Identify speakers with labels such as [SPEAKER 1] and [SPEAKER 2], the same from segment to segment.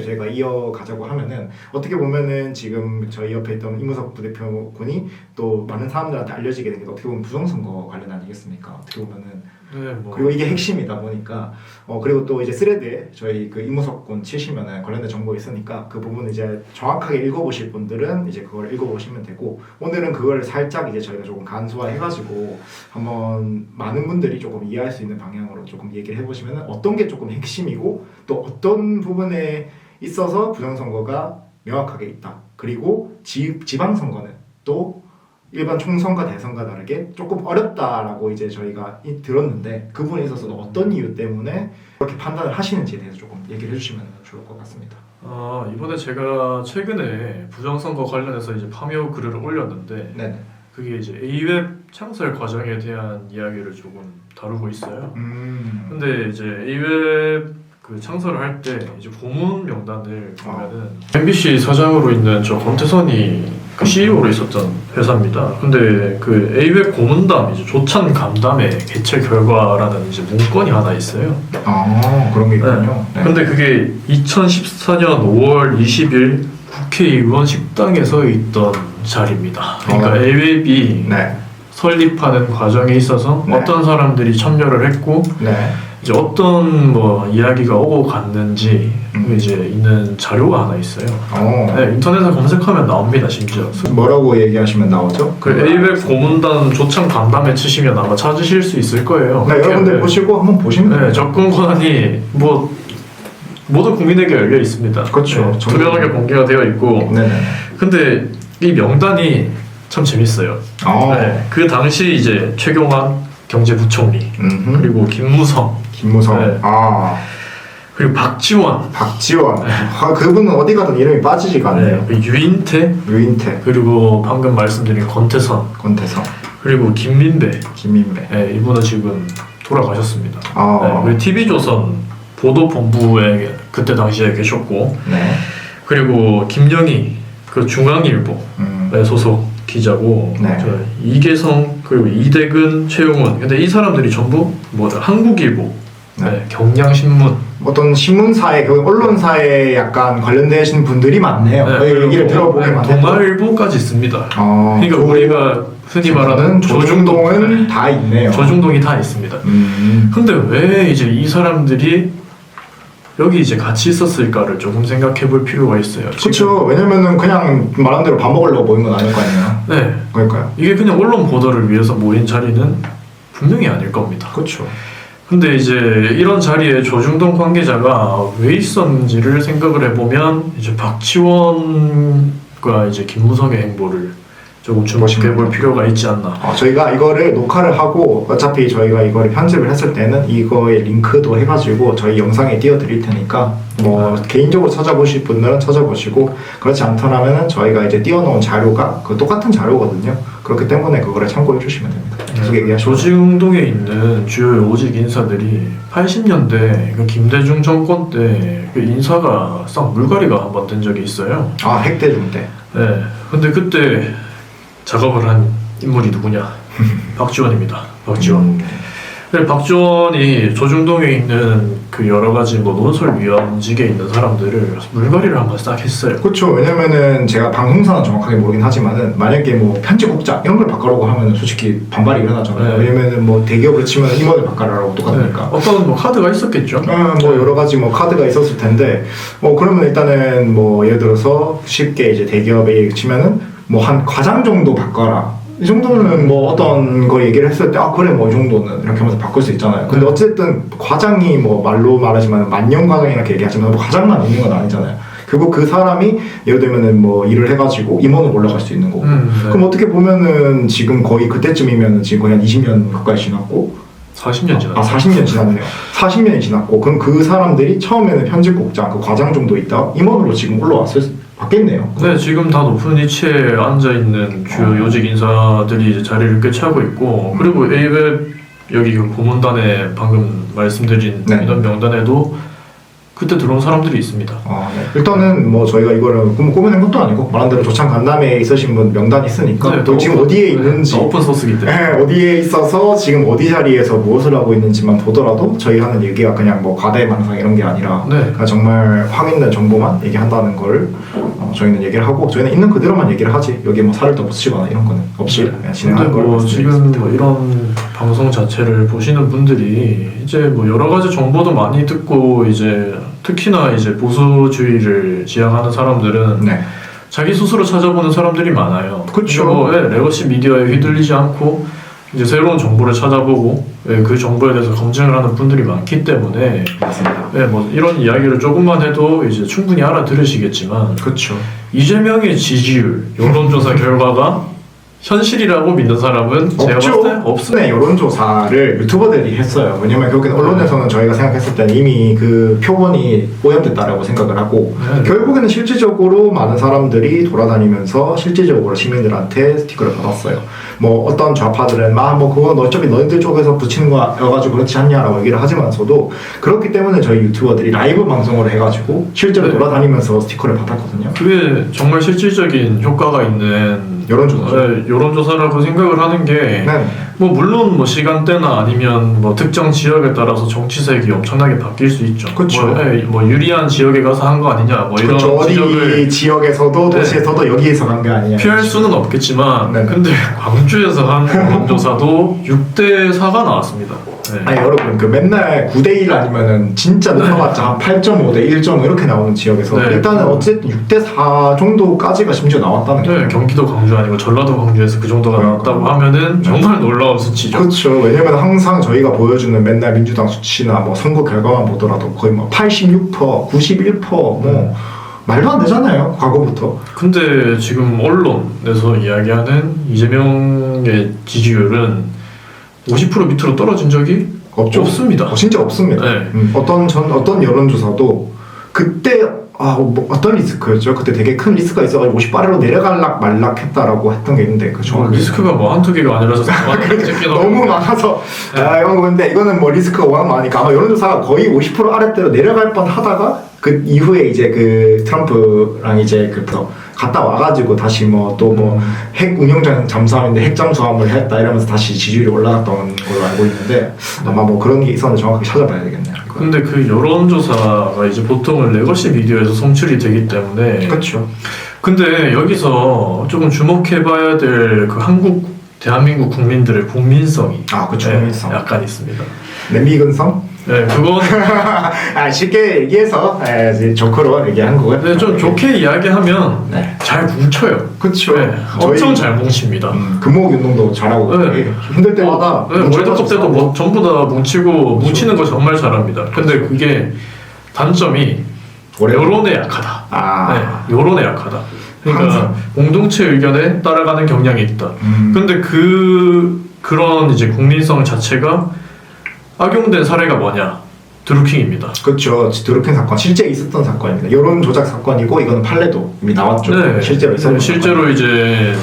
[SPEAKER 1] 저희가 이어가자고 하면은 어떻게 보면은 지금 저희 옆에 있던 이무석 부대표군이 또 많은 사람들한테 알려지게 된 게 어떻게 보면 부정선거 관련 아니겠습니까? 어떻게 보면은 그리고 이게 핵심이다 보니까 그리고 또 이제 스레드에 저희 그 이무석 군 치시면은 관련된 정보 있으니까 그 부분 이제 정확하게 읽어보실 분들은 이제 그걸 읽어보시면 되고 오늘은 그걸 살짝 이제 저희가 조금 간소화해가지고 한번 많은 분들이 조금 이해할 수 있는 방향으로 조금 얘기를 해보시면은 어떤 게 조금 핵심이고 또 어떤 부분에 있어서 부정선거가 명확하게 있다. 그리고 지방선거는 또 일반 총선과 대선과 다르게 조금 어렵다라고 이제 저희가 들었는데 그 부분에 있어서는 어떤 이유 때문에 그렇게 판단을 하시는지에 대해서 조금 얘기를 해주시면 좋을 것 같습니다.
[SPEAKER 2] 이번에 제가 최근에 부정선거 관련해서 이제 파묘 글을 올렸는데
[SPEAKER 1] 네네.
[SPEAKER 2] 그게 이제 A웹 창설 과정에 대한 이야기를 조금 다루고 있어요. 근데 이제 A웹 그 창설을 할 때 이제 고문 명단을 보면은 MBC 사장으로 있는 저 권태선이 그 CEO로 있었던 회사입니다. 근데 그 A웹 고문담 이제 조찬 간담회 개최 결과라는 이제 문건이 하나 있어요.
[SPEAKER 1] 그런 게 있군요.
[SPEAKER 2] 네. 근데 그게 2014년 5월 20일 국회의원 식당에서 있던 자리입니다. 그러니까 A웹이 설립하는 과정에 있어서 어떤 사람들이 참여를 했고 이제 어떤 뭐 이야기가 오고 갔는지 이제 있는 자료가 하나 있어요. 네, 인터넷에 검색하면 나옵니다. 심지어
[SPEAKER 1] 뭐라고 얘기하시면 나오죠?
[SPEAKER 2] 그 A웹 고문단 조찬 간담회 치시면 아마 찾으실 수 있을 거예요.
[SPEAKER 1] 네, 여러분들 보시고 한번 보시면
[SPEAKER 2] 돼요. 접근 권한이 뭐 모두 국민에게 열려 있습니다.
[SPEAKER 1] 그렇죠.
[SPEAKER 2] 투명하게 공개가 되어 있고. 근데 이 명단이 참 재밌어요. 그 당시 이제 최경환 경제부총리 그리고 김무성 그리고 박지원
[SPEAKER 1] 그분은 어디 가든 이름이 빠지지가 않네요.
[SPEAKER 2] 유인태 그리고 방금 말씀드린 권태선 그리고 김민배 이분은 지금 돌아가셨습니다. 그리고 TV조선 보도본부에 그때 당시에 계셨고 그리고 김영희 그 중앙일보 소속 기자고 이계성 그리고 이대근 최용훈 근데 이 사람들이 전부 한국일보 경향신문
[SPEAKER 1] 어떤 신문사에 그 언론사에 약간 관련되신 분들이 많네요. 얘기를 들어보게만 해도
[SPEAKER 2] 동아일보까지 있습니다. 그러니까 우리가 흔히 말하는
[SPEAKER 1] 조중동은 다 있네요.
[SPEAKER 2] 조중동이 다 있습니다. 근데 왜 이제 이 사람들이 여기 이제 같이 있었을까를 조금 생각해 볼 필요가 있어요.
[SPEAKER 1] 그렇죠. 왜냐면은 그냥 말한 대로 밥 먹으려고 모인 건 아닐 거 아니에요.
[SPEAKER 2] 네.
[SPEAKER 1] 그러니까요.
[SPEAKER 2] 이게 그냥 언론 보도를 위해서 모인 자리는 분명히 아닐 겁니다.
[SPEAKER 1] 그렇죠.
[SPEAKER 2] 근데 이제 이런 자리에 조중동 관계자가 왜 있었는지를 생각을 해보면 이제 박지원과 이제 김무성의 행보를 조금 주목해 볼 필요가 있지 않나.
[SPEAKER 1] 저희가 이거를 녹화를 하고 어차피 저희가 이거를 편집을 했을 때는 이거에 링크도 해가지고 저희 영상에 띄워드릴 테니까 뭐 개인적으로 찾아보실 분들은 찾아보시고 그렇지 않더라면은 저희가 이제 띄워놓은 자료가 그 똑같은 자료거든요. 그렇기 때문에 그거를 참고해 주시면 됩니다. 계속 얘기하시죠.
[SPEAKER 2] 조중동에 있는 주요 요직 인사들이 80년대 그 김대중 정권 때 그 인사가 싹 물갈이가 한번 된 적이 있어요.
[SPEAKER 1] 핵대중 때.
[SPEAKER 2] 네. 근데 그때 작업을 한 인물이 누구냐? 박지원입니다. 박지원. 근데 박지원이 조중동에 있는 그 여러 가지 뭐 논설위원직에 있는 사람들을 물갈이를 한번 싹 했어요.
[SPEAKER 1] 그렇죠. 왜냐면은 제가 방송사는 정확하게 모르긴 하지만은 만약에 뭐 편집국장 이런 걸 바꾸라고 하면은 솔직히 반발이 일어나잖아요. 왜냐면은 뭐 대기업을 치면 임원을 바꾸라고 똑같으니까.
[SPEAKER 2] 어떤 뭐 카드가 있었겠죠.
[SPEAKER 1] 뭐 여러 가지 뭐 카드가 있었을 텐데 그러면 일단은 뭐 예를 들어서 쉽게 이제 대기업에 치면은 뭐 한 과장 정도 바꿔라. 이 정도는 뭐 어떤 거 얘기를 했을 때 그래 뭐 이 정도는 이렇게 하면서 바꿀 수 있잖아요. 근데 어쨌든 과장이 뭐 말로 말하지만 만년 과장이나 이렇게 얘기하지만 뭐 과장만 있는 건 아니잖아요. 결국 그 사람이 예를 들면은 뭐 일을 해가지고 임원으로 올라갈 수 있는 거고. 그럼 어떻게 보면은 지금 거의 그때쯤이면은 지금 거의 한 20년 가까이 지났고
[SPEAKER 2] 40년 지났죠.
[SPEAKER 1] 40년 지났네요. 40년이 지났고 그럼 그 사람들이 처음에는 편집국장 그 과장 정도 있다 임원으로 지금 바뀌었네요.
[SPEAKER 2] 네, 지금 다 높은 위치에 앉아 있는 주요 요직 인사들이 이제 자리를 꿰차고 있고 그리고 A웹 여기 그 고문단에 방금 말씀드린 이런 명단에도 그때 들어온 사람들이 있습니다.
[SPEAKER 1] 네. 일단은 뭐 저희가 이거를 꾸며낸 것도 아니고 말한 대로 조창 간담회에 있으신 분 명단이 있으니까
[SPEAKER 2] 네,
[SPEAKER 1] 또 지금 어디에 있는지
[SPEAKER 2] 오픈 소스기 때문에
[SPEAKER 1] 어디에 있어서 지금 어디 자리에서 무엇을 하고 있는지만 보더라도 저희 하는 얘기가 그냥 뭐 과대망상 이런 게 아니라 그냥 정말 확인된 정보만 얘기한다는 걸 저희는 얘기를 하고 저희는 있는 그대로만 얘기를 하지 여기 뭐 살을 더 붙이거나 이런 거는 없이 진행하는 걸
[SPEAKER 2] 뭐 지금 뭐 이런 방송 자체를 보시는 분들이 이제 뭐 여러 가지 정보도 많이 듣고 이제 특히나 이제 보수주의를 지향하는 사람들은 자기 스스로 찾아보는 사람들이 많아요.
[SPEAKER 1] 그렇죠.
[SPEAKER 2] 뭐 레거시 미디어에 휘둘리지 않고 이제 새로운 정보를 찾아보고 그 정보에 대해서 검증을 하는 분들이 많기 때문에
[SPEAKER 1] 맞습니다.
[SPEAKER 2] 뭐 이런 이야기를 조금만 해도 이제 충분히 알아들으시겠지만
[SPEAKER 1] 그렇죠.
[SPEAKER 2] 이재명의 지지율 여론조사 결과가 현실이라고 믿는 사람은 제가 봤을 때 없어요.
[SPEAKER 1] 여론조사를 유튜버들이 했어요. 왜냐면 결국엔 언론에서는 저희가 생각했을 때는 이미 그 표본이 오염됐다라고 생각을 하고 결국에는 실질적으로 많은 사람들이 돌아다니면서 실질적으로 시민들한테 스티커를 받았어요. 뭐 어떤 좌파들은 뭐 그건 어차피 너희들 쪽에서 붙이는 거여가지고 그렇지 않냐라고 얘기를 하지만서도 그렇기 때문에 저희 유튜버들이 라이브 방송을 해가지고 실제로 돌아다니면서 스티커를 받았거든요.
[SPEAKER 2] 그게 정말 실질적인 효과가 있는 여론조사라고 생각을 하는 게 뭐 물론 뭐 시간대나 아니면 뭐 특정 지역에 따라서 정치색이 엄청나게 바뀔 수 있죠.
[SPEAKER 1] 그렇죠.
[SPEAKER 2] 뭐 유리한 지역에 가서 한 거 아니냐 뭐 이런
[SPEAKER 1] 어디 지역에서도 도시에서도 여기에서 간 게 아니냐
[SPEAKER 2] 피할 수는 없겠지만 근데 광주에서 한 여론조사도 6대4가 나왔습니다.
[SPEAKER 1] 아니 여러분 그 맨날 9대1 아니면은 진짜 높아봤자 한 8.5 대 1.5 이렇게 나오는 지역에서 일단은 어쨌든 6대4 정도까지가 심지어 나왔다는 거예요.
[SPEAKER 2] 경기도 광주 아니고 전라도 광주에서 그 정도가 나왔다고 하면은 정말 놀라운 수치죠.
[SPEAKER 1] 그렇죠. 왜냐면 항상 저희가 보여주는 맨날 민주당 수치나 뭐 선거 결과만 보더라도 거의 뭐 86%, 91% 뭐 말도 안 되잖아요. 과거부터.
[SPEAKER 2] 근데 지금 언론에서 이야기하는 이재명의 지지율은 50% 밑으로 떨어진 적이 없습니다.
[SPEAKER 1] 진짜 없습니다. 어떤 여론조사도 그때 뭐 어떤 리스크였죠? 그때 되게 큰 리스크가 있어가지고 58으로 내려갈락 말락 했다라고 했던 게 있는데
[SPEAKER 2] 리스크가 뭐 한두 개가 아니라서
[SPEAKER 1] 너무 많아서 이런 건데 이거는 뭐 리스크가 워낙 많으니까 아마 여론조사가 거의 50% 아래대로 내려갈 뻔 하다가 그 이후에 이제 그 트럼프랑 이제 갔다 와가지고 다시 뭐 또 뭐 핵 운영장 잠수함인데 핵 잠수함을 했다 이러면서 다시 지지율이 올라갔던 걸로 알고 있는데 아마 뭐 그런 게 있었는데 정확하게 찾아봐야 되겠네요.
[SPEAKER 2] 근데 그 여론조사가 이제 보통은 레거시 미디어에서 송출이 되기 때문에
[SPEAKER 1] 그렇죠.
[SPEAKER 2] 근데 여기서 조금 주목해봐야 될 그 대한민국 국민들의 국민성이
[SPEAKER 1] 그렇죠. 국민성
[SPEAKER 2] 약간 있습니다.
[SPEAKER 1] 내미근성?
[SPEAKER 2] 그건
[SPEAKER 1] 쉽게 얘기해서 조크로 얘기한 거고요.
[SPEAKER 2] 근데 좀 좋게 이야기하면 잘 뭉쳐요.
[SPEAKER 1] 그렇죠.
[SPEAKER 2] 엄청 잘 뭉칩니다.
[SPEAKER 1] 금호운동도 잘하고 힘들 때마다
[SPEAKER 2] 월드컵 때도 뭐 전부 다 뭉치고 뭉치는 거 정말 잘합니다. 근데 그게 단점이 여론에 약하다. 여론에 약하다. 그러니까 공동체 의견에 따라가는 경향이 있다. 근데 그런 이제 국민성 자체가 악용된 사례가 뭐냐? 드루킹입니다.
[SPEAKER 1] 그렇죠. 드루킹 사건 실제 있었던 사건입니다. 여론 조작 사건이고 이거는 판례도 이미 나왔죠. 실제로 있었던
[SPEAKER 2] 실제로 이제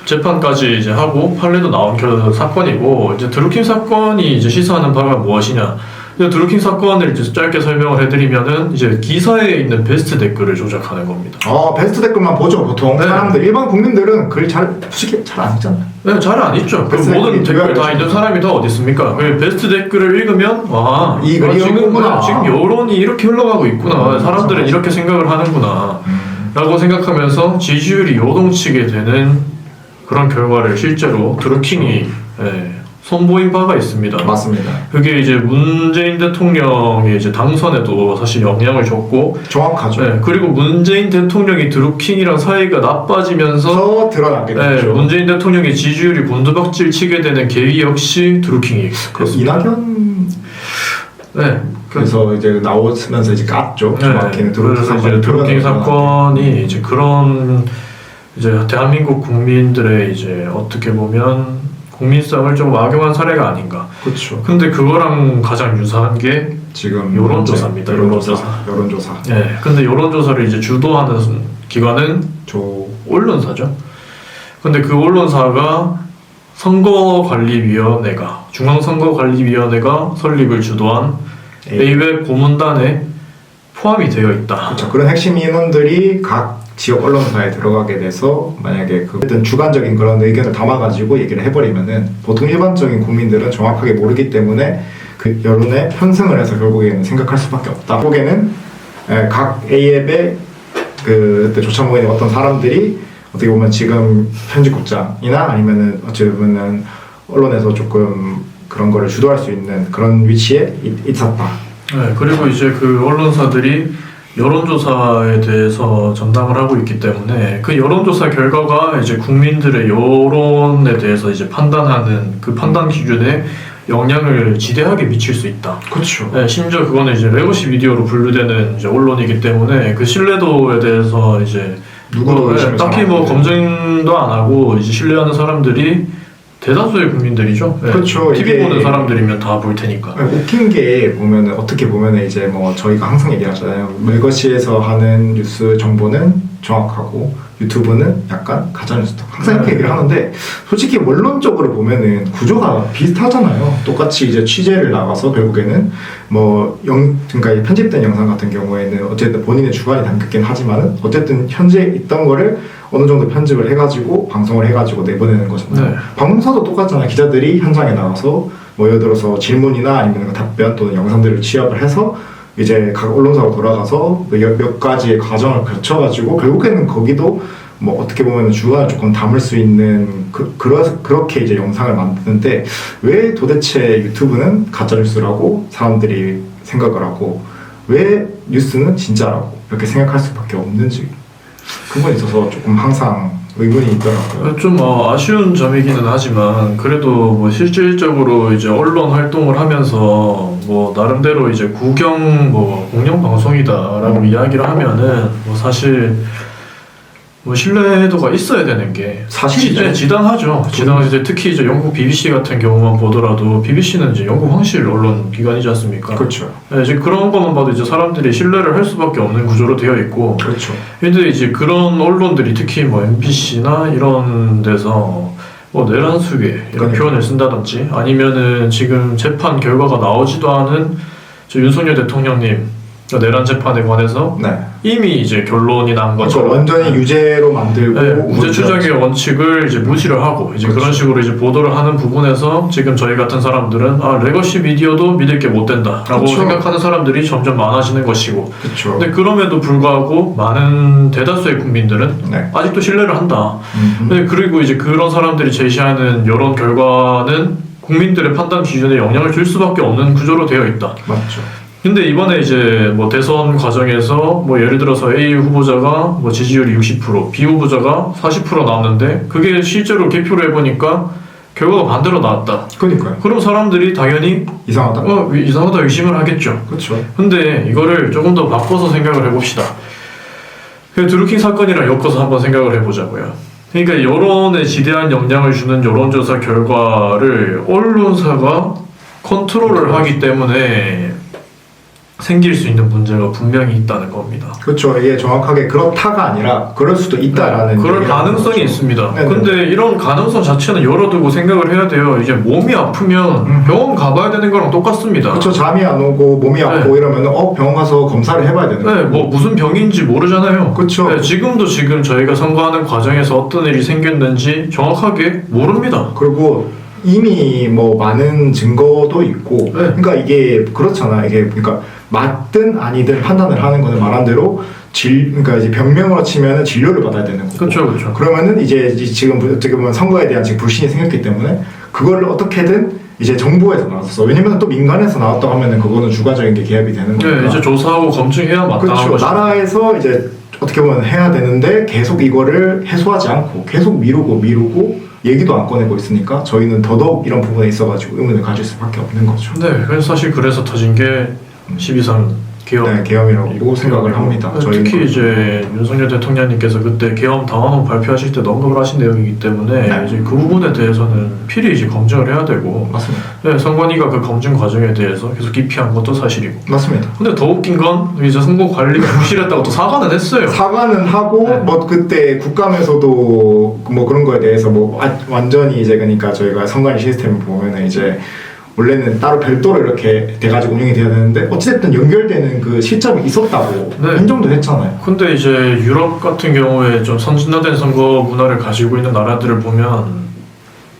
[SPEAKER 2] 재판까지 이제 하고 판례도 나온 사건이고 이제 드루킹 사건이 이제 시사하는 바가 무엇이냐? 드루킹 사건을 이제 짧게 설명을 해드리면은 이제 기사에 있는 베스트 댓글을 조작하는 겁니다.
[SPEAKER 1] 베스트 댓글만 보죠 보통. 사람들 일반 국민들은 글 솔직히 잘 안 읽잖아요.
[SPEAKER 2] 잘 안 읽죠. 모든 댓글 다 읽는 사람이 다 어디 있습니까? 베스트 댓글을 읽으면 지금 여론이 이렇게 흘러가고 있구나. 사람들은 이렇게 생각을 하는구나. 라고 생각하면서 지지율이 요동치게 되는 그런 결과를 실제로 드루킹이 선보인 바가 있습니다.
[SPEAKER 1] 맞습니다.
[SPEAKER 2] 그게 이제 문재인 대통령의 이제 당선에도 사실 영향을 줬고
[SPEAKER 1] 정확하죠.
[SPEAKER 2] 그리고 문재인 대통령이 드루킹이랑 사이가 나빠지면서
[SPEAKER 1] 드러나게 됐죠.
[SPEAKER 2] 문재인 대통령의 지지율이 곤두박질 치게 되는 계기 역시 드루킹이
[SPEAKER 1] 이낙연 그래서 이제 나오면서 이제 깠죠. 정확히는
[SPEAKER 2] 드루킹 사건이 이제 그런 이제 대한민국 국민들의 이제 어떻게 보면 국민성을 좀 악용한 사례가 아닌가.
[SPEAKER 1] 그렇죠.
[SPEAKER 2] 근데 그거랑 가장 유사한 게
[SPEAKER 1] 지금
[SPEAKER 2] 여론조사입니다.
[SPEAKER 1] 여론조사.
[SPEAKER 2] 근데 여론조사를 이제 주도하는 기관은 언론사죠. 근데 그 언론사가 중앙선거관리위원회가 설립을 주도한 A웹 고문단의 포함이 되어 있다.
[SPEAKER 1] 그렇죠. 그런 핵심 인원들이 각 지역 언론사에 들어가게 돼서 만약에 어떤 주관적인 그런 의견을 담아가지고 얘기를 해버리면은 보통 일반적인 국민들은 정확하게 모르기 때문에 그 여론에 편승을 해서 결국에는 생각할 수밖에 없다. 결국에는 각 A앱의 그때 조참모에 있는 어떤 사람들이 어떻게 보면 지금 편집국장이나 아니면은 어찌 보면은 언론에서 조금 그런 거를 주도할 수 있는 그런 위치에 있었다.
[SPEAKER 2] 네, 그리고 이제 그 언론사들이 여론조사에 대해서 전담을 하고 있기 때문에 그 여론조사 결과가 이제 국민들의 여론에 대해서 이제 판단하는 그 판단 기준에 영향을 지대하게 미칠 수 있다.
[SPEAKER 1] 그렇죠.
[SPEAKER 2] 네, 심지어 그거는 이제 레거시 미디어로 분류되는 이제 언론이기 때문에 그 신뢰도에 대해서 이제
[SPEAKER 1] 누구도
[SPEAKER 2] 딱히 뭐 검증도 안 하고 이제 신뢰하는 사람들이 대다수의 국민들이죠. 네.
[SPEAKER 1] 그렇죠.
[SPEAKER 2] TV 보는 사람들이면 다 볼 테니까.
[SPEAKER 1] 웃긴 게 보면은 어떻게 보면은 이제 뭐 저희가 항상 얘기하잖아요. 레거시에서 하는 뉴스 정보는 정확하고 유튜브는 약간 가짜 뉴스다. 항상 이렇게 얘기를 하는데 솔직히 원론적으로 보면은 구조가 비슷하잖아요. 똑같이 이제 취재를 나가서 결국에는 그러니까 편집된 영상 같은 경우에는 어쨌든 본인의 주관이 담겼긴 하지만은 어쨌든 현재 있던 거를 어느 정도 편집을 해가지고 방송을 해가지고 내보내는 거잖아요.
[SPEAKER 2] 네.
[SPEAKER 1] 방송사도 똑같잖아요. 기자들이 현장에 나가서 뭐 예를 들어서 질문이나 아니면 답변 또는 영상들을 취합을 해서 이제 각 언론사로 돌아가서 몇 가지의 과정을 거쳐가지고 결국에는 거기도 뭐 어떻게 보면 주관을 조금 담을 수 있는 그렇게 이제 영상을 만드는데 왜 도대체 유튜브는 가짜 뉴스라고 사람들이 생각을 하고 왜 뉴스는 진짜라고 이렇게 생각할 수밖에 없는지 그 부분에 있어서 조금 항상 의문이 있더라고요.
[SPEAKER 2] 좀 아쉬운 점이기는 하지만 그래도 뭐 실질적으로 이제 언론 활동을 하면서 뭐 나름대로 이제 공영 방송이다라고 이야기를 하면은 뭐 사실 뭐 신뢰도가 있어야 되는 게
[SPEAKER 1] 사실이죠.
[SPEAKER 2] 지당하죠. 이제 특히 이제 영국 BBC 같은 경우만 보더라도 BBC는 이제 영국 황실 언론 기관이지 않습니까?
[SPEAKER 1] 그렇죠.
[SPEAKER 2] 네, 이제 그런 것만 봐도 이제 사람들이 신뢰를 할 수밖에 없는 구조로 되어 있고.
[SPEAKER 1] 그렇죠.
[SPEAKER 2] 근데 이제 그런 언론들이 특히 뭐 MBC나 이런 데서 뭐 내란 수괴 이런 표현을 쓴다든지 아니면은 지금 재판 결과가 나오지도 않은 저 윤석열 대통령님 내란 재판에 관해서
[SPEAKER 1] 네.
[SPEAKER 2] 이미 이제 결론이 난 것처럼
[SPEAKER 1] 완전히 유죄로 만들고
[SPEAKER 2] 무죄 추정의 원칙을 이제 무시를 하고 이제
[SPEAKER 1] 그렇죠.
[SPEAKER 2] 그런 식으로 이제 보도를 하는 부분에서 지금 저희 같은 사람들은 레거시 미디어도 믿을 게 못 된다라고
[SPEAKER 1] 그렇죠.
[SPEAKER 2] 생각하는 사람들이 점점 많아지는 것이고.
[SPEAKER 1] 그렇죠.
[SPEAKER 2] 근데 그럼에도 불구하고 많은 대다수의 국민들은
[SPEAKER 1] 네.
[SPEAKER 2] 아직도 신뢰를 한다. 근데 그리고 이제 그런 사람들이 제시하는 여론 결과는 국민들의 판단 기준에 영향을 줄 수밖에 없는 구조로 되어 있다.
[SPEAKER 1] 맞죠.
[SPEAKER 2] 근데 이번에 이제 뭐 대선 과정에서 뭐 예를 들어서 A 후보자가 뭐 지지율이 60%, B 후보자가 40% 나왔는데 그게 실제로 개표를 해보니까 결과가 반대로 나왔다.
[SPEAKER 1] 그러니까요.
[SPEAKER 2] 그럼 사람들이 당연히
[SPEAKER 1] 이상하다.
[SPEAKER 2] 이상하다 의심을 하겠죠.
[SPEAKER 1] 그렇죠.
[SPEAKER 2] 근데 이거를 조금 더 바꿔서 생각을 해봅시다. 그 드루킹 사건이랑 엮어서 한번 생각을 해보자고요. 그러니까 여론에 지대한 영향을 주는 여론조사 결과를 언론사가 컨트롤을 하기 때문에 생길 수 있는 문제가 분명히 있다는 겁니다.
[SPEAKER 1] 그렇죠. 이게 정확하게 그렇다가 아니라 그럴 수도 있다라는.
[SPEAKER 2] 그럴 가능성이 있습니다.
[SPEAKER 1] 네네.
[SPEAKER 2] 근데 이런 가능성 자체는 열어두고 생각을 해야 돼요. 이제 몸이 아프면 병원 가봐야 되는 거랑 똑같습니다.
[SPEAKER 1] 그렇죠. 잠이 안 오고 몸이 아프고 이러면 병원 가서 검사를 해봐야 되는 거예요.
[SPEAKER 2] 네, 뭐 무슨 병인지 모르잖아요.
[SPEAKER 1] 그렇죠.
[SPEAKER 2] 네, 지금 저희가 선거하는 과정에서 어떤 일이 생겼는지 정확하게 모릅니다.
[SPEAKER 1] 그리고 이미 뭐 많은 증거도 있고, 그러니까 이게 그렇잖아. 이게 그러니까 맞든 아니든 판단을 하는 거는 말한 대로 그러니까 이제 병명으로 치면은 진료를 받아야 되는 거고.
[SPEAKER 2] 그렇죠.
[SPEAKER 1] 그러면은 이제 지금 어떻게 보면 선거에 대한 지금 불신이 생겼기 때문에 그거를 어떻게든 이제 정부에서 나왔어. 왜냐면 또 민간에서 나왔다고 하면은 그거는 주관적인 게 개입이 되는 거니까.
[SPEAKER 2] 네, 이제 조사하고 검증해야 마땅한
[SPEAKER 1] 그렇죠.
[SPEAKER 2] 것이죠.
[SPEAKER 1] 나라에서 이제 어떻게 보면 해야 되는데 계속 이거를 해소하지 않고 계속 미루고 얘기도 안 꺼내고 있으니까 저희는 더더욱 이런 부분에 있어가지고 의문을 가질 수밖에 없는 거죠.
[SPEAKER 2] 네, 그래서 사실 터진 게 12.3 계엄.
[SPEAKER 1] 네, 계엄이라고 생각을 합니다.
[SPEAKER 2] 특히 이제 윤석열 대통령님께서 그때 계엄 당헌 발표하실 때 언급을 하신 내용이기 때문에 이제 그 부분에 대해서는 필히 이제 검증을 해야 되고.
[SPEAKER 1] 맞습니다.
[SPEAKER 2] 네, 선관위가 그 검증 과정에 대해서 계속 기피한 것도 사실이고.
[SPEAKER 1] 맞습니다.
[SPEAKER 2] 근데 더 웃긴 건 이제 선거관리가 부실했다고 또 사과는 했어요.
[SPEAKER 1] 사과는 하고 뭐 그때 국감에서도 뭐 그런 거에 대해서 뭐 완전히 이제 그러니까 저희가 선관위 시스템을 보면은 이제 원래는 따로 별도로 이렇게 돼가지고 운영이 돼야 되는데 어찌됐든 연결되는 그 시점이 있었다고
[SPEAKER 2] 네.
[SPEAKER 1] 인정도 했잖아요.
[SPEAKER 2] 근데 이제 유럽 같은 경우에 좀 선진화된 선거 문화를 가지고 있는 나라들을 보면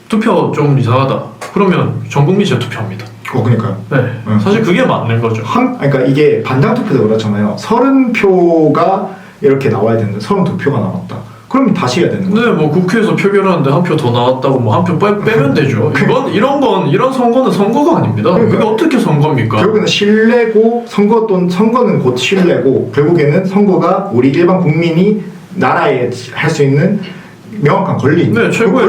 [SPEAKER 2] 투표 좀 이상하다. 그러면 전 국민이 투표합니다.
[SPEAKER 1] 그러니까요.
[SPEAKER 2] 네, 사실 그게 맞는 거죠.
[SPEAKER 1] 그러니까 이게 반장 투표도 그렇잖아요. 30표가 이렇게 나와야 되는데 32표가 나왔다. 그러면 다시 해야 되는 거죠.
[SPEAKER 2] 네, 뭐 국회에서 표결하는데 한 표 더 나왔다고 뭐 한 표 빼면 되죠. 이런 선거는 선거가 아닙니다. 그게 어떻게 선거입니까?
[SPEAKER 1] 결국에는 신뢰고 선거는 곧 신뢰고 결국에는 선거가 우리 일반 국민이 나라에 할 수 있는 명확한 권리.
[SPEAKER 2] 네, 최고의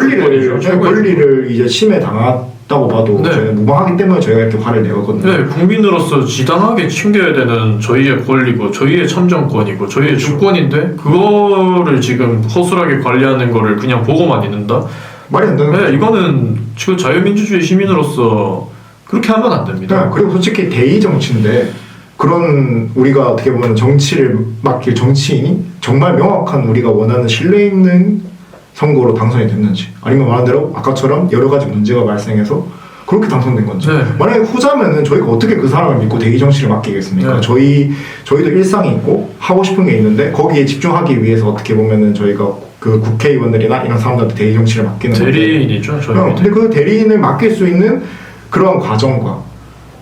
[SPEAKER 1] 권리를 이제 침해 당했다고 봐도
[SPEAKER 2] 네.
[SPEAKER 1] 저희는 무방하기 때문에 저희가 이렇게 화를 내거든요.
[SPEAKER 2] 네, 국민으로서 지당하게 챙겨야 되는 저희의 권리고 저희의 참정권이고 저희의 주권인데 그거를 지금 허술하게 관리하는 거를 그냥 보고만 있는다?
[SPEAKER 1] 말이 안 되는 거죠.
[SPEAKER 2] 네, 이거는 지금 자유민주주의 시민으로서 그렇게 하면 안 됩니다.
[SPEAKER 1] 네, 그리고 솔직히 대의 정치인데 그런 우리가 어떻게 보면 정치를 맡길 정치인이 정말 명확한 우리가 원하는 신뢰 있는 선거로 당선이 됐는지 아니면 말한 대로 아까처럼 여러 가지 문제가 발생해서 그렇게 당선된 건지.
[SPEAKER 2] 네.
[SPEAKER 1] 만약에 후자면은 저희가 어떻게 그 사람을 믿고 대의 정치를 맡기겠습니까?
[SPEAKER 2] 네.
[SPEAKER 1] 저희도 일상이 있고 하고 싶은 게 있는데 거기에 집중하기 위해서 어떻게 보면은 저희가 그 국회의원들이나 이런 사람들한테 대의 정치를 맡기는
[SPEAKER 2] 대리인이죠, 저희.
[SPEAKER 1] 근데 그 대리인을 맡길 수 있는 그런 과정과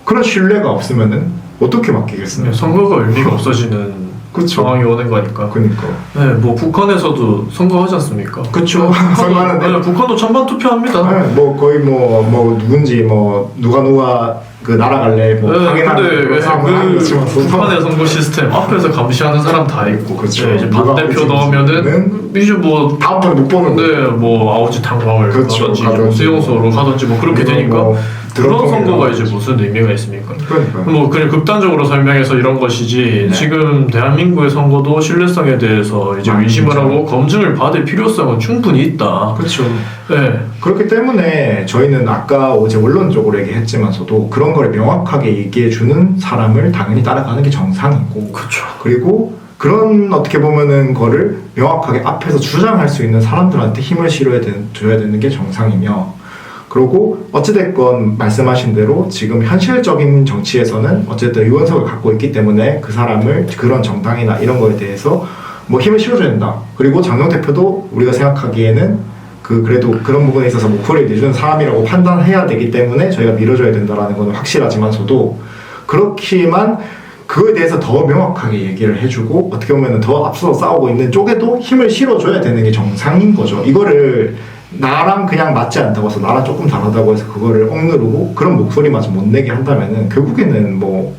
[SPEAKER 1] 그런 신뢰가 없으면은 어떻게 맡기겠어요?
[SPEAKER 2] 선거가 의미가 없어지는
[SPEAKER 1] 그쵸.
[SPEAKER 2] 상황이 오는 거니까.
[SPEAKER 1] 그러니까.
[SPEAKER 2] 네, 뭐 북한에서도 선거하지 않습니까?
[SPEAKER 1] 그렇죠. 선거하는데.
[SPEAKER 2] 네, 북한도 찬반 투표합니다.
[SPEAKER 1] 네, 뭐 거의 뭐 누군지 뭐 누가 그 날아갈래 뭐
[SPEAKER 2] 네,
[SPEAKER 1] 확인하는
[SPEAKER 2] 근데
[SPEAKER 1] 그런 상황은 아니지만
[SPEAKER 2] 북한의 선거 시스템 앞에서 감시하는 사람 다 있고,
[SPEAKER 1] 그렇죠.
[SPEAKER 2] 네, 이제
[SPEAKER 1] 누가
[SPEAKER 2] 반대표
[SPEAKER 1] 어디지?
[SPEAKER 2] 넣으면은 이제 뭐
[SPEAKER 1] 다음번에 못 보는 거.
[SPEAKER 2] 네, 뭐 아우지 탕방을
[SPEAKER 1] 그렇죠.
[SPEAKER 2] 가든지
[SPEAKER 1] 가든지.
[SPEAKER 2] 수용소로 가든지 뭐 그렇게 되니까
[SPEAKER 1] 뭐
[SPEAKER 2] 그런
[SPEAKER 1] 드럼통이나
[SPEAKER 2] 선거가 이제 무슨 의미가 있습니까?
[SPEAKER 1] 그러니까.
[SPEAKER 2] 뭐 그냥 극단적으로 설명해서 이런 것이지
[SPEAKER 1] 네.
[SPEAKER 2] 지금 대한민국의 선거도 신뢰성에 대해서 이제 의심을 하고 검증을 받을 필요성은 충분히 있다.
[SPEAKER 1] 그렇죠.
[SPEAKER 2] 네.
[SPEAKER 1] 그렇기 때문에 저희는 아까 어제 원론적으로 얘기했지만서도 그런 걸 명확하게 얘기해 주는 사람을 당연히 따라가는 게 정상이고
[SPEAKER 2] 그렇죠.
[SPEAKER 1] 그리고 그런 어떻게 보면은 거를 명확하게 앞에서 주장할 수 있는 사람들한테 힘을 줘야 되는 게 정상이며 그리고 어찌됐건 말씀하신 대로 지금 현실적인 정치에서는 어쨌든 의원석을 갖고 있기 때문에 그 사람을 그런 정당이나 이런 거에 대해서 뭐 힘을 실어줘야 된다. 그리고 장영 대표도 우리가 생각하기에는 그래도 그런 부분에 있어서 목소리를 내주는 사람이라고 판단해야 되기 때문에 저희가 밀어줘야 된다라는 건 확실하지만서도 그렇지만 그거에 대해서 더 명확하게 얘기를 해주고 어떻게 보면 더 앞서서 싸우고 있는 쪽에도 힘을 실어줘야 되는 게 정상인 거죠. 이거를 나랑 그냥 맞지 않다고 해서 나랑 조금 다르다고 해서 그거를 억누르고 그런 목소리마저 못 내게 한다면은 결국에는 뭐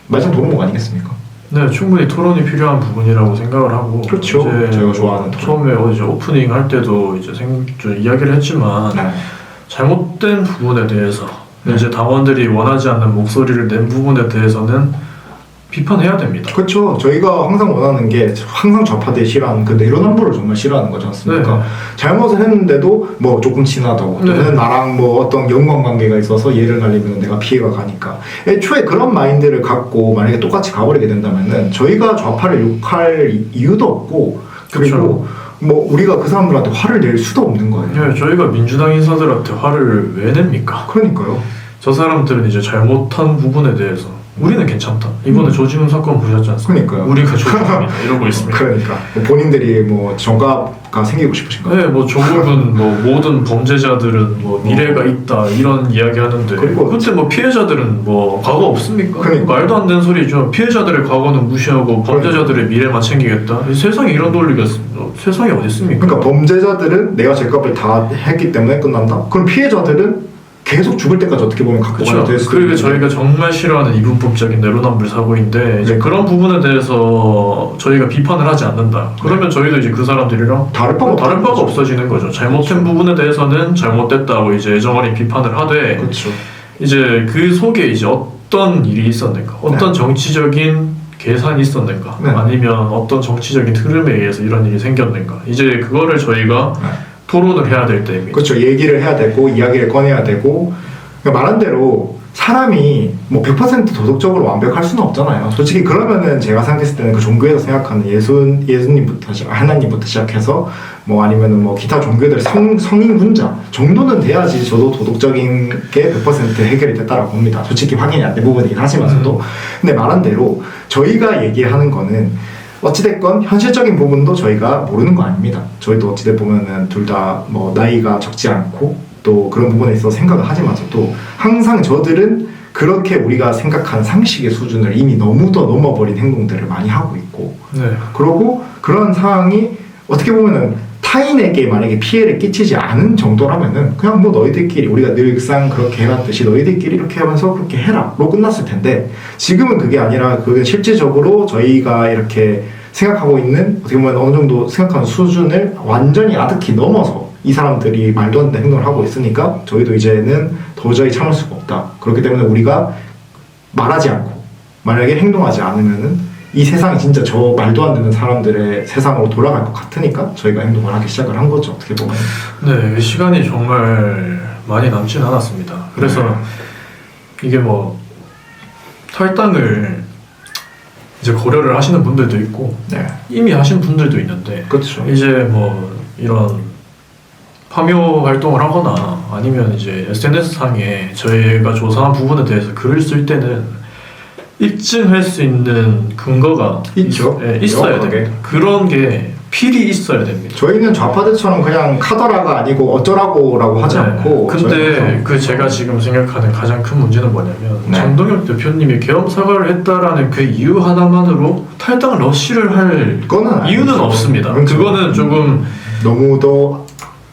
[SPEAKER 1] 말씀 도루묵 아니겠습니까?
[SPEAKER 2] 네, 충분히 토론이 필요한 부분이라고 생각을 하고
[SPEAKER 1] 그렇죠.
[SPEAKER 2] 이제
[SPEAKER 1] 제가 좋아하는 토론.
[SPEAKER 2] 처음에 이제 오프닝 할 때도 이제 좀 이야기를 했지만
[SPEAKER 1] 네.
[SPEAKER 2] 잘못된 부분에 대해서
[SPEAKER 1] 네.
[SPEAKER 2] 이제 당원들이 원하지 않는 목소리를 낸 부분에 대해서는 비판해야 됩니다.
[SPEAKER 1] 그렇죠. 저희가 항상 원하는 게 항상 좌파들이 싫어하는 그 내로남불을 정말 싫어하는 거지 않습니까?
[SPEAKER 2] 네.
[SPEAKER 1] 잘못을 했는데도 뭐 조금 친하다고 또는
[SPEAKER 2] 네.
[SPEAKER 1] 나랑 뭐 어떤 연관관계가 있어서 얘를 날리면 내가 피해가 가니까 애초에 그런 마인드를 갖고 만약에 똑같이 가버리게 된다면은 저희가 좌파를 욕할 이유도 없고 그리고
[SPEAKER 2] 그렇죠.
[SPEAKER 1] 뭐 우리가 그 사람들한테 화를 낼 수도 없는 거예요.
[SPEAKER 2] 네, 저희가 민주당 인사들한테 화를 왜 냅니까?
[SPEAKER 1] 그러니까요.
[SPEAKER 2] 저 사람들은 이제 잘못한 부분에 대해서 우리는 괜찮다. 이번에 조진웅 사건 보셨지 않습니까?
[SPEAKER 1] 그러니까요.
[SPEAKER 2] 우리가 조진웅이다 이러고 있습니다.
[SPEAKER 1] 그러니까 뭐 본인들이 뭐 정가가 생기고 싶으신가?
[SPEAKER 2] 네, 뭐 조국은 뭐 모든 범죄자들은 뭐 미래가 있다 이런 이야기 하는데
[SPEAKER 1] 그리고
[SPEAKER 2] 그때 뭐 피해자들은 뭐 과거 없습니까?
[SPEAKER 1] 그러니까.
[SPEAKER 2] 말도 안 되는 소리죠. 피해자들의 과거는 무시하고 범죄자들의 미래만 챙기겠다. 이 세상에 이런 논리가 세상에 어디 있습니까?
[SPEAKER 1] 그러니까 범죄자들은 내가 죄값을 다 했기 때문에 끝난다. 그럼 피해자들은 계속 죽을 때까지 어떻게 보면 갖고 가야 될 수도
[SPEAKER 2] 그리고
[SPEAKER 1] 있는데.
[SPEAKER 2] 저희가 정말 싫어하는 이분법적인 내로남불 사고인데 이제
[SPEAKER 1] 네.
[SPEAKER 2] 그런 부분에 대해서 저희가 비판을 하지 않는다. 그러면 저희도 이제 그 사람들이랑
[SPEAKER 1] 다를 바가
[SPEAKER 2] 다른 바가 없어지는 거죠. 잘못된 부분에 대해서는 잘못됐다고 이제 애정어린 비판을 하되
[SPEAKER 1] 그렇죠.
[SPEAKER 2] 이제 그 속에 이제 어떤 일이 있었는가, 어떤 정치적인 계산이 있었는가,
[SPEAKER 1] 네.
[SPEAKER 2] 아니면 어떤 정치적인 흐름에 의해서 이런 일이 생겼는가. 이제 그거를 저희가
[SPEAKER 1] 네.
[SPEAKER 2] 토론을 해야 될 때입니다.
[SPEAKER 1] 그렇죠. 얘기를 해야 되고 이야기를 꺼내야 되고 그러니까 말한 대로 사람이 뭐 100% 도덕적으로 완벽할 수는 없잖아요. 솔직히 그러면은 제가 생각했을 때는 그 종교에서 생각하는 예수님부터 하나님부터 시작해서 뭐 아니면은 뭐 기타 종교들의 성인 군자 정도는 돼야지 저도 도덕적인 게 100% 해결이 됐다라고 봅니다. 솔직히 확인이 안 된 부분이긴 하지만서도. 근데 말한 대로 저희가 얘기하는 거는 어찌됐건 현실적인 부분도 저희가 모르는 거 아닙니다. 저희도 어찌됐 보면은 둘 다 뭐 나이가 적지 않고 또 그런 부분에 있어서 생각을 하지만서도 항상 저들은 그렇게 우리가 생각하는 상식의 수준을 이미 너무 더 넘어버린 행동들을 많이 하고 있고 그러고 그런 상황이 어떻게 보면은 타인에게 만약에 피해를 끼치지 않은 정도라면은 그냥 뭐 너희들끼리 우리가 늘상 그렇게 해왔듯이 너희들끼리 이렇게 하면서 그렇게 해라로 끝났을 텐데 지금은 그게 아니라 그게 실질적으로 저희가 이렇게 생각하고 있는 어떻게 보면 어느 정도 생각하는 수준을 완전히 아득히 넘어서 이 사람들이 말도 안 되는 행동을 하고 있으니까 저희도 이제는 도저히 참을 수가 없다. 그렇기 때문에 우리가 말하지 않고 만약에 행동하지 않으면은 이 세상이 진짜 저 말도 안 되는 사람들의 세상으로 돌아갈 것 같으니까 저희가 행동을 하기 시작을 한 거죠. 어떻게 보면.
[SPEAKER 2] 네, 시간이 정말 많이 남진 않았습니다. 그래서 이게 뭐 탈당을 이제 고려를 하시는 분들도 있고 이미 하신 분들도 있는데
[SPEAKER 1] 그렇죠.
[SPEAKER 2] 이제 뭐 이런 파묘 활동을 하거나 아니면 이제 SNS상에 저희가 조사한 부분에 대해서 글을 쓸 때는 입증할 수 있는 근거가
[SPEAKER 1] 있죠.
[SPEAKER 2] 있어야 됩니다. 그런 게 필히 있어야 됩니다.
[SPEAKER 1] 저희는 좌파들처럼 그냥 카더라가 아니고 어쩌라고라고 하지 않고
[SPEAKER 2] 근데 그 제가 지금 생각하는 가장 큰 문제는 뭐냐면 정동혁 대표님이 계엄 사과를 했다라는 그 이유 하나만으로 탈당 러쉬를 할 이유는 없습니다. 그렇죠. 그거는 조금
[SPEAKER 1] 너무도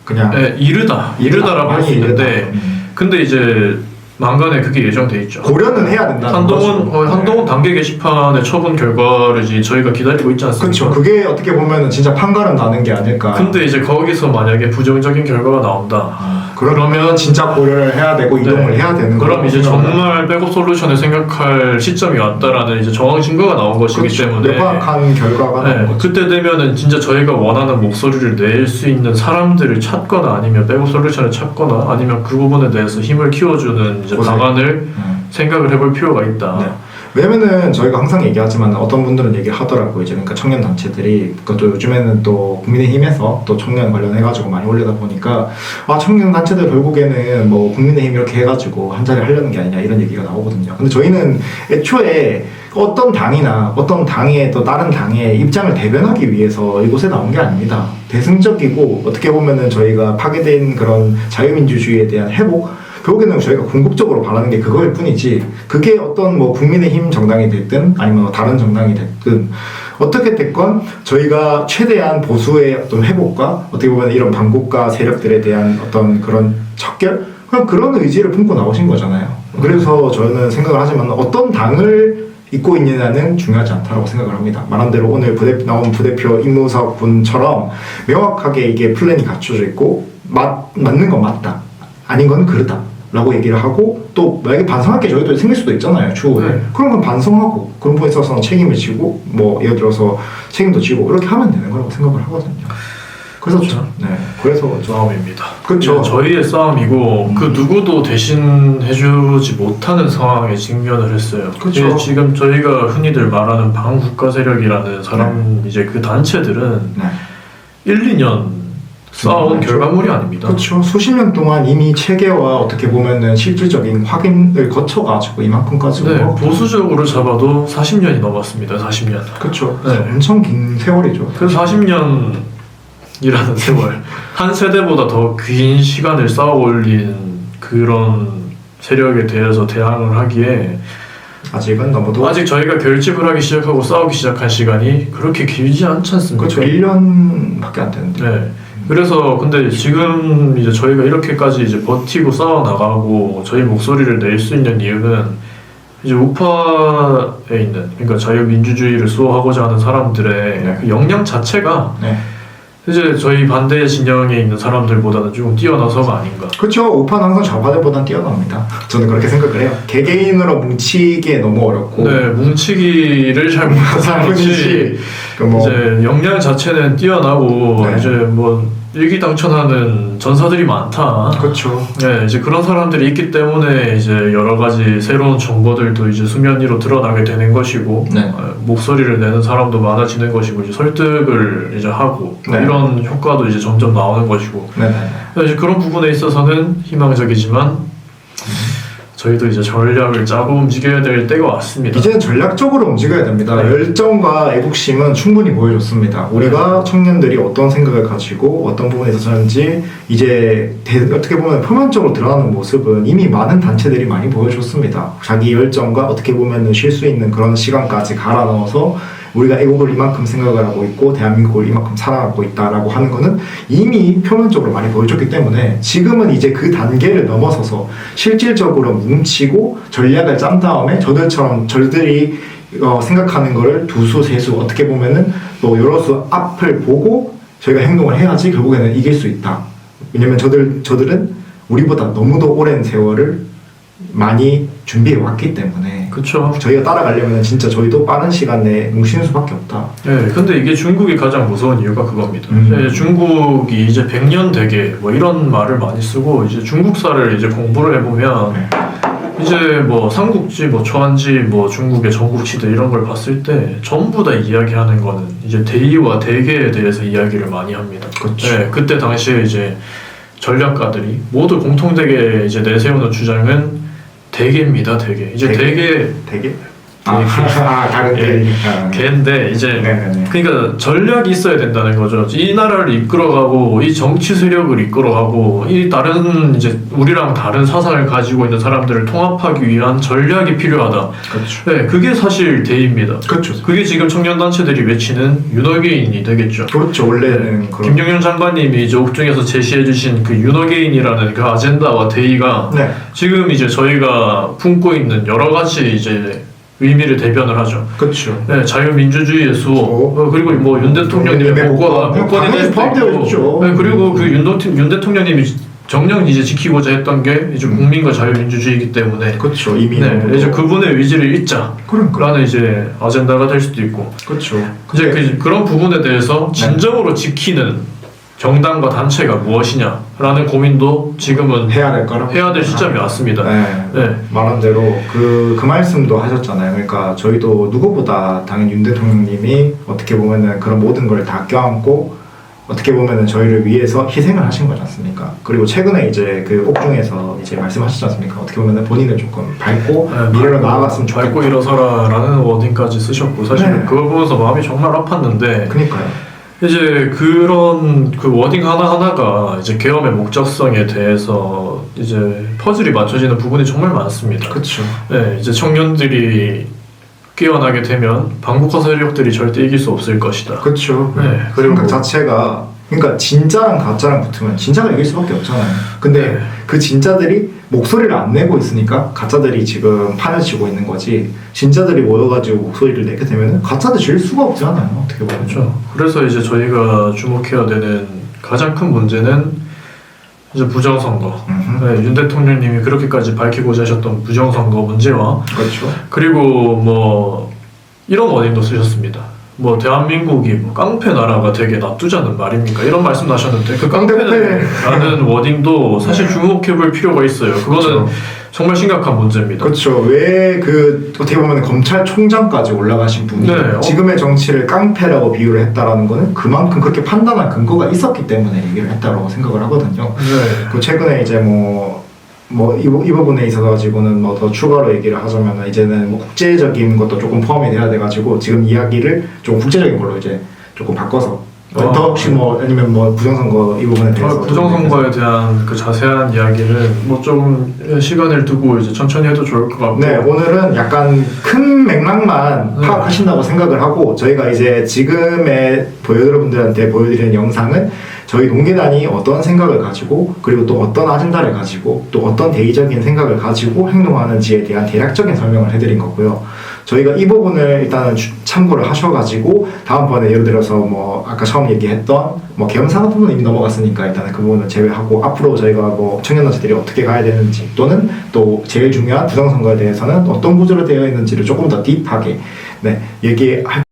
[SPEAKER 1] 그냥
[SPEAKER 2] 이르다라고 할 수 있는데 근데 이제 만간에 그게 예정돼 있죠.
[SPEAKER 1] 고려는 해야 된다는
[SPEAKER 2] 한동훈 단계 게시판의 처분 결과를 이제 저희가 기다리고 있지 않습니까?
[SPEAKER 1] 그렇죠. 그게 어떻게 보면은 진짜 판가름 나는 게 아닐까.
[SPEAKER 2] 근데 이제 거기서 만약에 부정적인 결과가 나온다.
[SPEAKER 1] 그러면 진짜 고려를 해야 되고 이동을 해야 되는 거예요.
[SPEAKER 2] 그럼 이제 정말 백업 솔루션을 생각할 시점이 왔다라는 이제 정황 증거가 나온 것이기 때문에
[SPEAKER 1] 명확한 결과가 나온 거죠.
[SPEAKER 2] 그때 되면은 진짜 저희가 원하는 목소리를 낼 수 있는 사람들을 찾거나 아니면 백업 솔루션을 찾거나 아니면 그 부분에 대해서 힘을 키워주는 이제 방안을 생각을 해볼 필요가 있다.
[SPEAKER 1] 왜냐면은 저희가 항상 얘기하지만 어떤 분들은 얘기를 하더라고요. 이제 그러니까 청년 단체들이 그것도 요즘에는 또 국민의힘에서 또 청년 관련해가지고 많이 올리다 보니까 청년 단체들 결국에는 뭐 국민의힘 이렇게 해가지고 한 자리 하려는 게 아니냐 이런 얘기가 나오거든요. 근데 저희는 애초에 어떤 당이나 어떤 당의 또 다른 당의 입장을 대변하기 위해서 이곳에 나온 게 아닙니다. 대승적이고 어떻게 보면은 저희가 파괴된 그런 자유민주주의에 대한 회복 결국에는 저희가 궁극적으로 바라는 게 그거일 뿐이지 그게 어떤 뭐 국민의힘 정당이 됐든 아니면 다른 정당이 됐든 어떻게 됐건 저희가 최대한 보수의 어떤 회복과 어떻게 보면 이런 반국가 세력들에 대한 어떤 그런 척결 그런 의지를 품고 나오신 거잖아요. 그래서 저는 생각을 하지만 어떤 당을 입고 있느냐는 중요하지 않다고 생각을 합니다. 말한 대로 오늘 나온 부대표 임무석 분처럼 명확하게 이게 플랜이 갖춰져 있고 맞는 건 맞다. 아닌 건 그렇다 라고 얘기를 하고 또 만약에 반성할 게 저희도 생길 수도 있잖아요 추후에 그런 건 반성하고 그런 부분에 있어서는 책임을 지고 뭐 예를 들어서 책임도 지고 그렇게 하면 되는 거라고 생각을 하거든요. 그래서 그래서
[SPEAKER 2] 싸움입니다.
[SPEAKER 1] 그렇죠.
[SPEAKER 2] 저희의 싸움이고 그 누구도 대신해주지 못하는 상황에 직면을 했어요.
[SPEAKER 1] 그렇죠.
[SPEAKER 2] 지금 저희가 흔히들 말하는 반국가 세력이라는 사람 이제 그 단체들은 1, 2년 싸운 결과물이 아닙니다.
[SPEAKER 1] 그렇죠. 수십 년 동안 이미 체계와 어떻게 보면은 실질적인 확인을 거쳐가지고 이만큼까지
[SPEAKER 2] 보수적으로 잡아도 40년이 넘었습니다. 40년.
[SPEAKER 1] 그렇죠. 엄청 긴 세월이죠.
[SPEAKER 2] 그 40년이라는 세월 한 세대보다 더 긴 시간을 쌓아 올린 그런 세력에 대해서 대항을 하기에
[SPEAKER 1] 아직은 너무도
[SPEAKER 2] 아직 저희가 결집을 하기 시작하고 싸우기 시작한 시간이 그렇게 길지 않지 않습니까?
[SPEAKER 1] 그렇죠. 1년밖에 안 되는데.
[SPEAKER 2] 그래서 근데 지금 이제 저희가 이렇게까지 이제 버티고 싸워 나가고 저희 목소리를 낼 수 있는 이유는 이제 우파에 있는 그러니까 자유민주주의를 수호하고자 하는 사람들의 그 역량 자체가 이제 저희 반대 진영에 있는 사람들보다는 조금 뛰어나서가 아닌가.
[SPEAKER 1] 그렇죠. 우파는 항상 좌파들보다는 뛰어납니다. 저는 그렇게 생각을 해요. 개개인으로 뭉치기에 너무 어렵고.
[SPEAKER 2] 뭉치기를 잘 못해서 그렇지. 이제 역량 자체는 뛰어나고 이제 뭐 일기당천하는 전사들이 많다.
[SPEAKER 1] 그렇죠.
[SPEAKER 2] 네, 이제 그런 사람들이 있기 때문에 이제 여러 가지 새로운 정보들도 이제 수면 위로 드러나게 되는 것이고,
[SPEAKER 1] 네.
[SPEAKER 2] 목소리를 내는 사람도 많아지는 것이고, 이제 설득을 이제 하고
[SPEAKER 1] 네.
[SPEAKER 2] 이런 효과도 이제 점점 나오는 것이고,
[SPEAKER 1] 네네.
[SPEAKER 2] 이제 그런 부분에 있어서는 희망적이지만 저희도 이제 전략을 짜고 움직여야 될 때가 왔습니다.
[SPEAKER 1] 이제는 전략적으로 움직여야 됩니다.
[SPEAKER 2] 네.
[SPEAKER 1] 열정과 애국심은 충분히 보여줬습니다. 우리가 청년들이 어떤 생각을 가지고 어떤 부분에 있어서는지 이제 어떻게 보면 표면적으로 드러나는 모습은 이미 많은 단체들이 많이 보여줬습니다. 자기 열정과 어떻게 보면 쉴 수 있는 그런 시간까지 갈아 넣어서 우리가 애국을 이만큼 생각을 하고 있고 대한민국을 이만큼 사랑하고 있다라고 하는 거는 이미 표면적으로 많이 보여줬기 때문에 지금은 이제 그 단계를 넘어서서 실질적으로 뭉치고 전략을 짠 다음에 저들이 생각하는 거를 두수 세수 어떻게 보면은 또 여러 수 앞을 보고 저희가 행동을 해야지 결국에는 이길 수 있다. 왜냐면 저들은 우리보다 너무도 오랜 세월을 많이 준비해 왔기 때문에
[SPEAKER 2] 그렇죠.
[SPEAKER 1] 저희가 따라가려면 진짜 저희도 빠른 시간 내에 뭉치는 수밖에 없다.
[SPEAKER 2] 네, 근데 이게 중국이 가장 무서운 이유가 그겁니다. 이제 중국이 이제 100년 되게 뭐 이런 말을 많이 쓰고 이제 중국사를 이제 공부를 해보면 이제 뭐 삼국지, 뭐 초안지, 뭐 중국의 전국시대 이런 걸 봤을 때 전부 다 이야기하는 거는 이제 대의와 대계에 대해서 이야기를 많이 합니다.
[SPEAKER 1] 그렇죠.
[SPEAKER 2] 네, 그때 당시에 이제 전략가들이 모두 공통되게 이제 내세우는 주장은 대계입니다. 대계. 이제 대계.
[SPEAKER 1] 다른
[SPEAKER 2] 예, 걔인데 이제
[SPEAKER 1] 네네네.
[SPEAKER 2] 그러니까 전략이 있어야 된다는 거죠. 이 나라를 이끌어가고 이 정치 세력을 이끌어가고 이 다른 이제 우리랑 다른 사상을 가지고 있는 사람들을 통합하기 위한 전략이 필요하다.
[SPEAKER 1] 그렇죠.
[SPEAKER 2] 네, 그게 사실 대의입니다.
[SPEAKER 1] 그렇죠.
[SPEAKER 2] 그게 지금 청년 단체들이 외치는 윤어게인이 되겠죠.
[SPEAKER 1] 그렇죠. 원래는 그런.
[SPEAKER 2] 김용현 장관님이 이제 옥중에서 제시해주신 그 윤어게인이라는 그 아젠다와 대의가
[SPEAKER 1] 네.
[SPEAKER 2] 지금 이제 저희가 품고 있는 여러 가지 이제 의미를 대변을 하죠.
[SPEAKER 1] 그렇죠.
[SPEAKER 2] 네, 자유민주주의의 수호, 그리고 뭐 윤 대통령님의 복권에 대해서
[SPEAKER 1] 포함되어 있죠.
[SPEAKER 2] 네, 그리고 그 윤 대통령님이 정녕 이제 지키고자 했던 게 이제 국민과 자유민주주의이기 때문에
[SPEAKER 1] 그렇죠. 이미
[SPEAKER 2] 네, 이제 그분의 의지를 잇자라는 이제 아젠다가 될 수도 있고
[SPEAKER 1] 그렇죠.
[SPEAKER 2] 이제 그런 부분에 대해서 진정으로 지키는 정당과 단체가 무엇이냐라는 고민도 지금은
[SPEAKER 1] 해야 될 거라고
[SPEAKER 2] 해야 될 시점이 왔습니다.
[SPEAKER 1] 네. 말한 대로 그 말씀도 하셨잖아요. 그러니까 저희도 누구보다 당연히 윤 대통령님이 어떻게 보면은 그런 모든 걸 다 껴안고 어떻게 보면은 저희를 위해서 희생을 하신 거지 않습니까? 그리고 최근에 이제 그 옥중에서 이제 말씀하셨지 않습니까? 어떻게 보면은 본인을 조금 밟고 미래로 나아갔으면 좋겠다.
[SPEAKER 2] 밟고 일어서라라는 워딩까지 쓰셨고 사실
[SPEAKER 1] 네.
[SPEAKER 2] 그걸 보면서 마음이 정말 아팠는데
[SPEAKER 1] 그러니까요.
[SPEAKER 2] 이제 그런 그 워딩 하나하나가 이제 계엄의 목적성에 대해서 이제 퍼즐이 맞춰지는 부분이 정말 많습니다.
[SPEAKER 1] 그렇죠.
[SPEAKER 2] 네, 이제 청년들이 깨어나게 되면 방북한 세력들이 절대 이길 수 없을 것이다.
[SPEAKER 1] 그렇죠.
[SPEAKER 2] 네,
[SPEAKER 1] 그리고 그 자체가 그러니까 진짜랑 가짜랑 붙으면 진짜가 이길 수밖에 없잖아요. 근데
[SPEAKER 2] 네.
[SPEAKER 1] 그 진짜들이 목소리를 안 내고 있으니까 가짜들이 지금 판을 치고 있는 거지. 진짜들이 모여가지고 목소리를 내게 되면 가짜들 질 수가 없잖아요. 어떻게 보면.
[SPEAKER 2] 그렇죠. 그래서 이제 저희가 주목해야 되는 가장 큰 문제는 이제 부정선거. 네, 윤 대통령님이 그렇게까지 밝히고자 하셨던 부정선거 문제와
[SPEAKER 1] 그렇죠.
[SPEAKER 2] 그리고 뭐 이런 원인도 쓰셨습니다. 뭐 대한민국이 뭐 깡패 나라가 되게 놔두자는 말입니까? 이런 말씀도 하셨는데 그 깡패라는 워딩도 사실 주목해볼 필요가 있어요. 그거는
[SPEAKER 1] 그렇죠.
[SPEAKER 2] 정말 심각한 문제입니다.
[SPEAKER 1] 그렇죠. 왜 그 어떻게 보면 검찰총장까지 올라가신 분이
[SPEAKER 2] 네,
[SPEAKER 1] 지금의 정치를 깡패라고 비유를 했다라는 거는 그만큼 그렇게 판단한 근거가 있었기 때문에 얘기를 했다고 생각을 하거든요.
[SPEAKER 2] 네.
[SPEAKER 1] 그 최근에 이제 이 부분에 있어서 가지고는 뭐 더 추가로 얘기를 하자면 이제는 뭐 국제적인 것도 조금 포함이 돼야 돼가지고 지금 이야기를 좀 국제적인 걸로 이제 조금 바꿔서 더 혹시 뭐 아니면 뭐 부정선거 이 부분에 대해서
[SPEAKER 2] 부정선거에 대한 그 자세한 이야기를 뭐 좀 시간을 두고 이제 천천히 해도 좋을 것 같고.
[SPEAKER 1] 네, 오늘은 약간 큰 맥락만 파악하신다고 생각을 하고 저희가 이제 지금의 여러분들한테 보여드리는 영상은 저희 농계단이 어떤 생각을 가지고 그리고 또 어떤 아젠다를 가지고 또 어떤 대의적인 생각을 가지고 행동하는지에 대한 대략적인 설명을 해드린 거고요. 저희가 이 부분을 일단은 참고를 하셔가지고 다음번에 예를 들어서 뭐 아까 처음 얘기했던 뭐 계엄산업 부분은 이미 넘어갔으니까 일단은 그 부분을 제외하고 앞으로 저희가 뭐 청년단체들이 어떻게 가야 되는지 또는 또 제일 중요한 부정선거에 대해서는 어떤 구조로 되어 있는지를 조금 더 딥하게 얘기할